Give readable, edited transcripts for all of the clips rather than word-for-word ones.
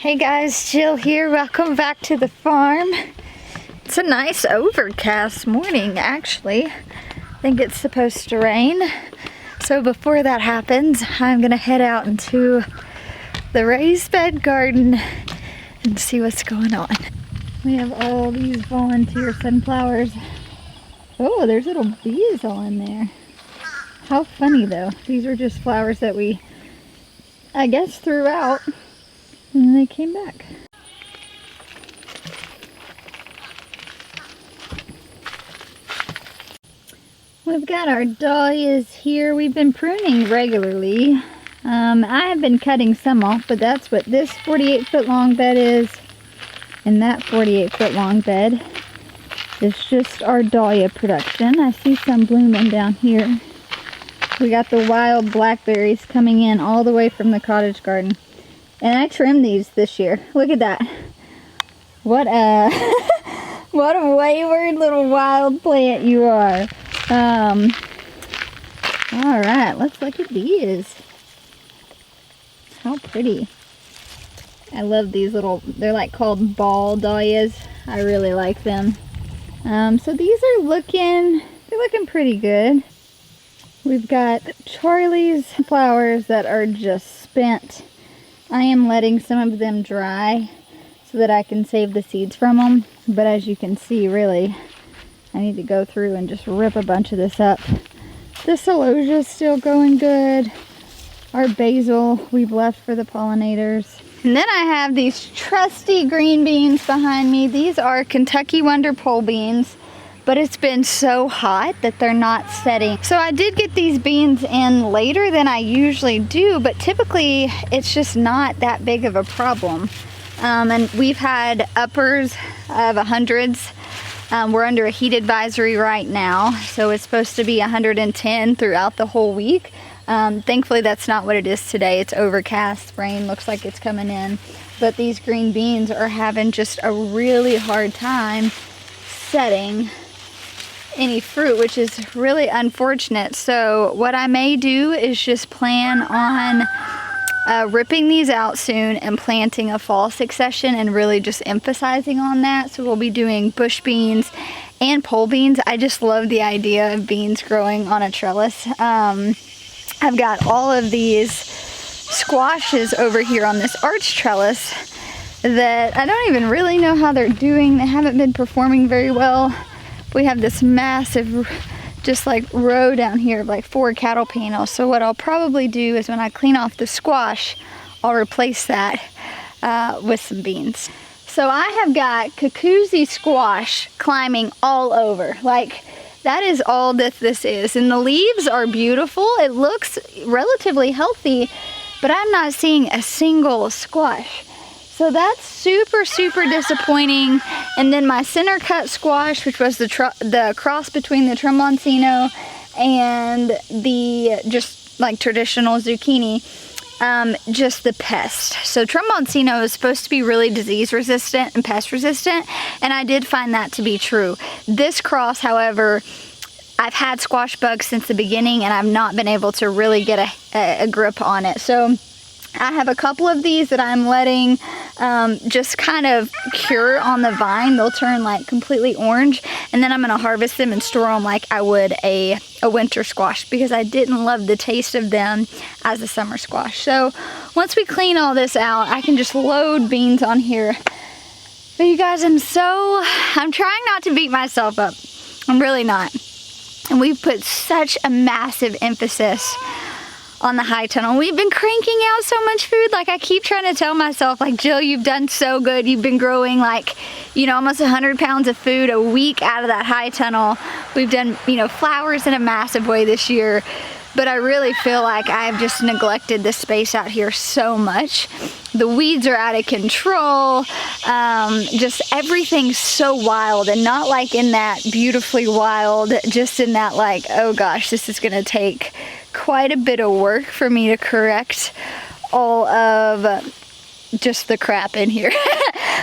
Hey guys, Jill here. Welcome back to the farm. It's a nice overcast morning, actually. I think it's supposed to rain. So before that happens, I'm gonna head out into the raised bed garden and see what's going on. We have all these volunteer sunflowers. Oh, there's little bees all in there. How funny though. These are just flowers that we, I guess, threw out and they came back. We've got our dahlias here. We've been pruning regularly. I have been cutting some off, but that's what this 48-foot long bed is. And that 48-foot long bed is just our dahlia production. I see some blooming down here. We got the wild blackberries coming in all the way from the cottage garden. And I trimmed these this year. Look at that. What a what a wayward little wild plant you are. Alright, let's look at these. How pretty. I love these little, they're like called ball dahlias. I really like them. So these are looking pretty good. We've got Charlie's flowers that are just spent. I am letting some of them dry so that I can save the seeds from them. But as you can see, really, I need to go through and just rip a bunch of this up. The celosia is still going good. Our basil we've left for the pollinators. And then I have these trusty green beans behind me. These are Kentucky Wonder pole beans. But it's been so hot that they're not setting. So I did get these beans in later than I usually do, but typically it's just not that big of a problem. And we've had uppers of 100s. We're under a heat advisory right now, so it's supposed to be 110 throughout the whole week. Thankfully that's not what it is today. It's overcast, rain looks like it's coming in. But these green beans are having just a really hard time setting any fruit, which is really unfortunate. So what I may do is just plan on ripping these out soon and planting a fall succession and really just emphasizing on that. So we'll be doing bush beans and pole beans. I just love the idea of beans growing on a trellis. I've got all of these squashes over here on this arch trellis that I don't even really know how they're doing. They haven't been performing very well. We have this massive just like row down here of like 4 cattle panels. So what I'll probably do is when I clean off the squash, I'll replace that with some beans. So I have got Cuckoozy squash climbing all over. Like that is all that this is. And the leaves are beautiful. It looks relatively healthy, but I'm not seeing a single squash. So that's super, super disappointing. And then my center cut squash, which was the cross between the Tromboncino and the just like traditional zucchini, just the pest. So Tromboncino is supposed to be really disease resistant and pest resistant, and I did find that to be true. This cross, however, I've had squash bugs since the beginning and I've not been able to really get a grip on it. So I have a couple of these that I'm letting just kind of cure on the vine. They'll turn like completely orange, and then I'm gonna harvest them and store them like I would a winter squash, because I didn't love the taste of them as a summer squash. So once we clean all this out, I can just load beans on here. But you guys, I'm trying not to beat myself up. I'm really not. And we've put such a massive emphasis on the high tunnel. We've been cranking out so much food. Like I keep trying to tell myself, like, Jill, you've done so good. You've been growing like, you know, almost 100 pounds of food a week out of that high tunnel. We've done, you know, flowers in a massive way this year. But I really feel like I've just neglected the space out here so much. The weeds are out of control. Just everything's so wild, and not like in that beautifully wild, just in that like, oh gosh, this is gonna take quite a bit of work for me to correct all of just the crap in here.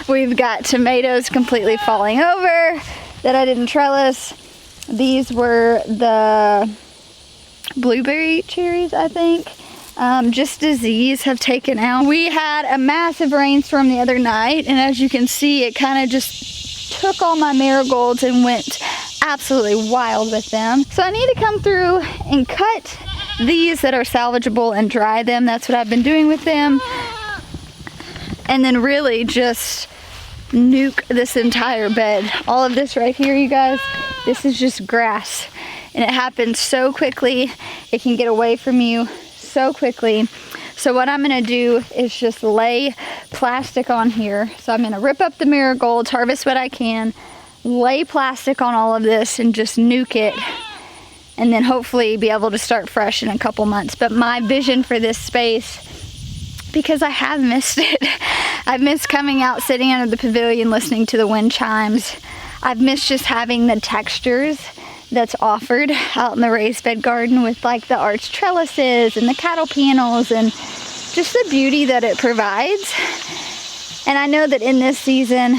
We've got tomatoes completely falling over that I didn't trellis. These were the blueberry cherries, I think. just disease have taken out. We had a massive rainstorm the other night, and as you can see, it kind of just took all my marigolds and went absolutely wild with them. So I need to come through and cut these that are salvageable and dry them. That's what I've been doing with them. And then really just nuke this entire bed. All of this right here, you guys, this is just grass. And it happens so quickly. It can get away from you so quickly. So what I'm gonna do is just lay plastic on here. So I'm gonna rip up the marigolds, harvest what I can, lay plastic on all of this and just nuke it, and then hopefully be able to start fresh in a couple months. But my vision for this space, because I have missed it, I've missed coming out, sitting under the pavilion, listening to the wind chimes. I've missed just having the textures that's offered out in the raised bed garden with like the arched trellises and the cattle panels and just the beauty that it provides. And I know that in this season,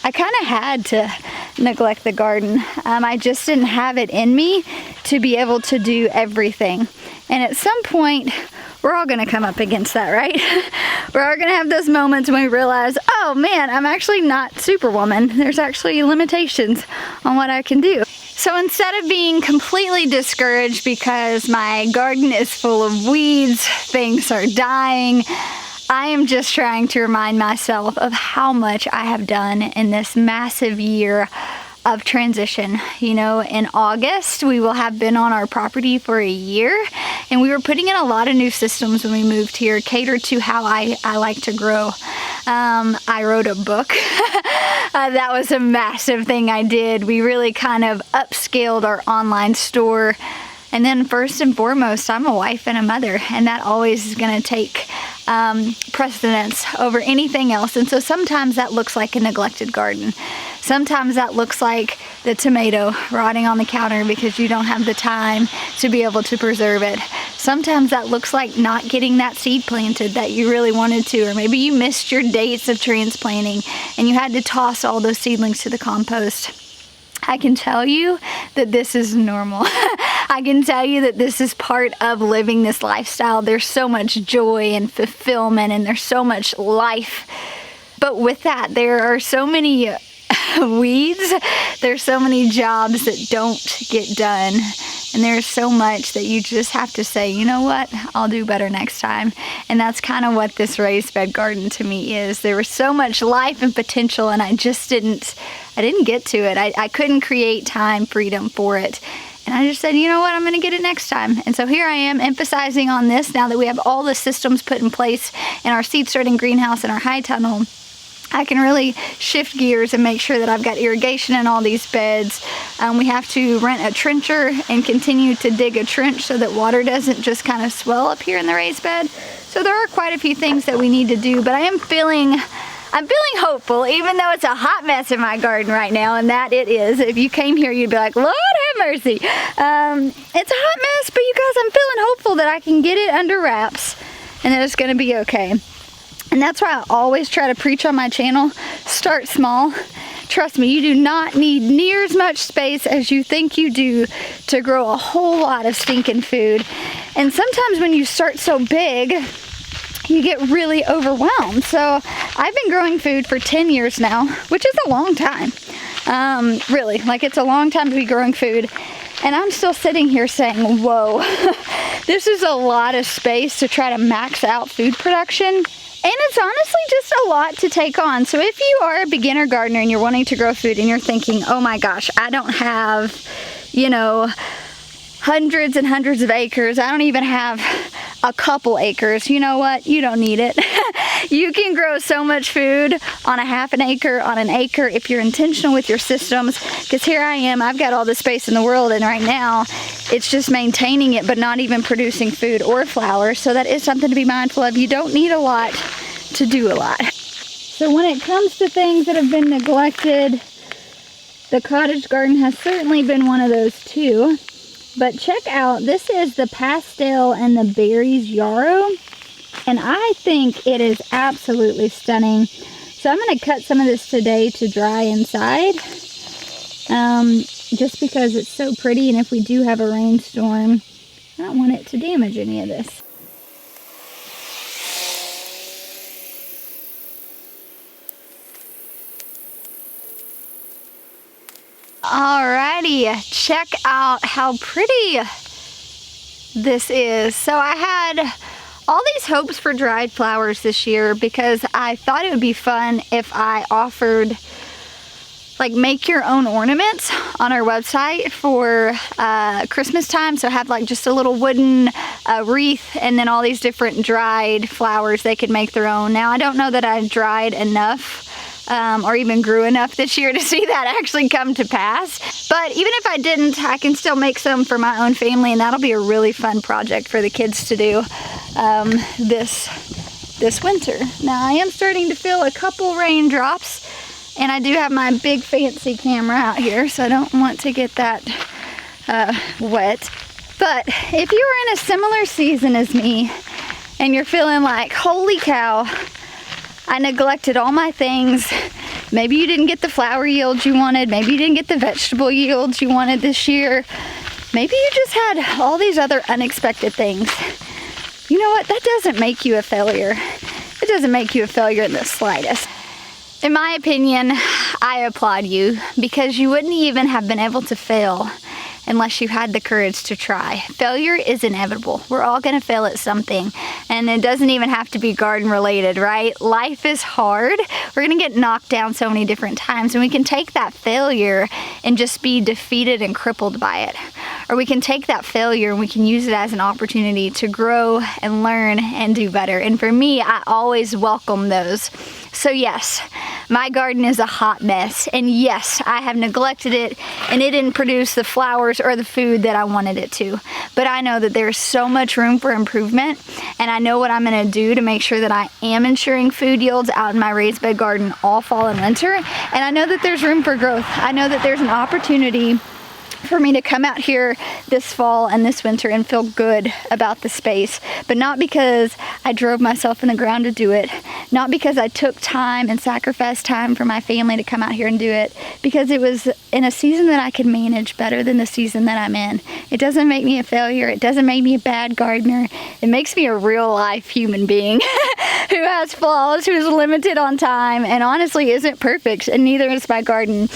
I kind of had to neglect the garden. I just didn't have it in me to be able to do everything. And at some point, we're all gonna come up against that, right? We're all gonna have those moments when we realize, oh man, I'm actually not Superwoman. There's actually limitations on what I can do. So instead of being completely discouraged because my garden is full of weeds, things are dying, I am just trying to remind myself of how much I have done in this massive year of transition. You know, in August, we will have been on our property for a year, and we were putting in a lot of new systems when we moved here, catered to how I like to grow. I wrote a book. That was a massive thing I did. We really kind of upscaled our online store. And then first and foremost, I'm a wife and a mother, and that always is gonna take precedence over anything else. And so sometimes that looks like a neglected garden. Sometimes that looks like the tomato rotting on the counter because you don't have the time to be able to preserve it. Sometimes that looks like not getting that seed planted that you really wanted to, or maybe you missed your dates of transplanting and you had to toss all those seedlings to the compost. I can tell you that this is normal. I can tell you that this is part of living this lifestyle. There's so much joy and fulfillment, and there's so much life. But with that, there are so many weeds. There's so many jobs that don't get done. And there's so much that you just have to say, you know what, I'll do better next time. And that's kind of what this raised bed garden to me is. There was so much life and potential, and I didn't get to it. I couldn't create time, freedom for it. And I just said, you know what, I'm gonna get it next time. And so here I am emphasizing on this now that we have all the systems put in place in our seed starting greenhouse and our high tunnel. I can really shift gears and make sure that I've got irrigation in all these beds. We have to rent a trencher and continue to dig a trench so that water doesn't just kind of swell up here in the raised bed. So there are quite a few things that we need to do, but I'm feeling hopeful, even though it's a hot mess in my garden right now, and that it is. If you came here, you'd be like, Lord have mercy. It's a hot mess, but you guys, I'm feeling hopeful that I can get it under wraps and that it's gonna be okay. And that's why I always try to preach on my channel, start small. Trust me, you do not need near as much space as you think you do to grow a whole lot of stinking food. And sometimes when you start so big, you get really overwhelmed. So I've been growing food for 10 years now, which is a long time. Really, like it's a long time to be growing food. And I'm still sitting here saying, whoa, this is a lot of space to try to max out food production. And it's honestly just a lot to take on. So if you are a beginner gardener and you're wanting to grow food and you're thinking, oh my gosh, I don't have, you know, hundreds and hundreds of acres. I don't even have a couple acres. You know what? You don't need it. You can grow so much food on a half an acre, on an acre, if you're intentional with your systems. Because here I am, I've got all the space in the world, and right now it's just maintaining it, but not even producing food or flowers. So that is something to be mindful of. You don't need a lot to do a lot. So when it comes to things that have been neglected, the cottage garden has certainly been one of those too. But check out, this is the pastel and the berries yarrow, and I think it is absolutely stunning. So I'm going to cut some of this today to dry inside, just because it's so pretty, and if we do have a rainstorm, I don't want it to damage any of this. Alrighty, check out how pretty this is. So I had all these hopes for dried flowers this year because I thought it would be fun if I offered like make your own ornaments on our website for Christmas time. So have like just a little wooden wreath and then all these different dried flowers they could make their own. Now I don't know that I dried enough or even grew enough this year to see that actually come to pass. But even if I didn't, I can still make some for my own family, and that'll be a really fun project for the kids to do this winter. Now I am starting to feel a couple raindrops, and I do have my big fancy camera out here, so I don't want to get that wet. But if you were in a similar season as me, and you're feeling like, holy cow, I neglected all my things. Maybe you didn't get the flower yields you wanted. Maybe you didn't get the vegetable yields you wanted this year. Maybe you just had all these other unexpected things. You know what? That doesn't make you a failure. It doesn't make you a failure in the slightest. In my opinion, I applaud you because you wouldn't even have been able to fail unless you had the courage to try. Failure is inevitable. We're all gonna fail at something, and it doesn't even have to be garden related, right? Life is hard. We're gonna get knocked down so many different times, and we can take that failure and just be defeated and crippled by it. Or we can take that failure and we can use it as an opportunity to grow and learn and do better. And for me, I always welcome those. So yes, my garden is a hot mess, and yes, I have neglected it, and it didn't produce the flowers or the food that I wanted it to. But I know that there's so much room for improvement, and I know what I'm gonna do to make sure that I am ensuring food yields out in my raised bed garden all fall and winter, and I know that there's room for growth. I know that there's an opportunity for me to come out here this fall and this winter and feel good about the space, but not because I drove myself in the ground to do it, not because I took time and sacrificed time for my family to come out here and do it, because it was in a season that I could manage better than the season that I'm in. It doesn't make me a failure. It doesn't make me a bad gardener. It makes me a real life human being who has flaws, who is limited on time, and honestly isn't perfect, and neither is my garden.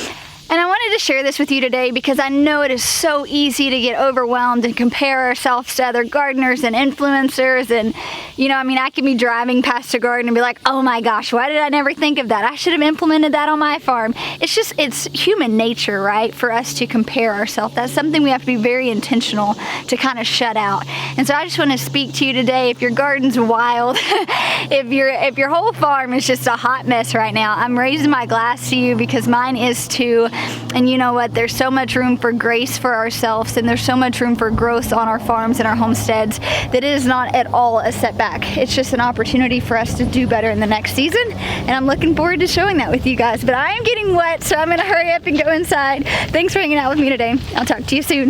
And I wanted to share this with you today because I know it is so easy to get overwhelmed and compare ourselves to other gardeners and influencers. And, you know, I mean, I could be driving past a garden and be like, oh my gosh, why did I never think of that? I should have implemented that on my farm. It's human nature, right, for us to compare ourselves. That's something we have to be very intentional to kind of shut out. And so I just want to speak to you today. If your garden's wild, if your whole farm is just a hot mess right now, I'm raising my glass to you because mine is too. And you know what? There's so much room for grace for ourselves, and there's so much room for growth on our farms and our homesteads that it is not at all a setback. It's just an opportunity for us to do better in the next season, and I'm looking forward to showing that with you guys. But I am getting wet, so I'm gonna hurry up and go inside. Thanks for hanging out with me today. I'll talk to you soon.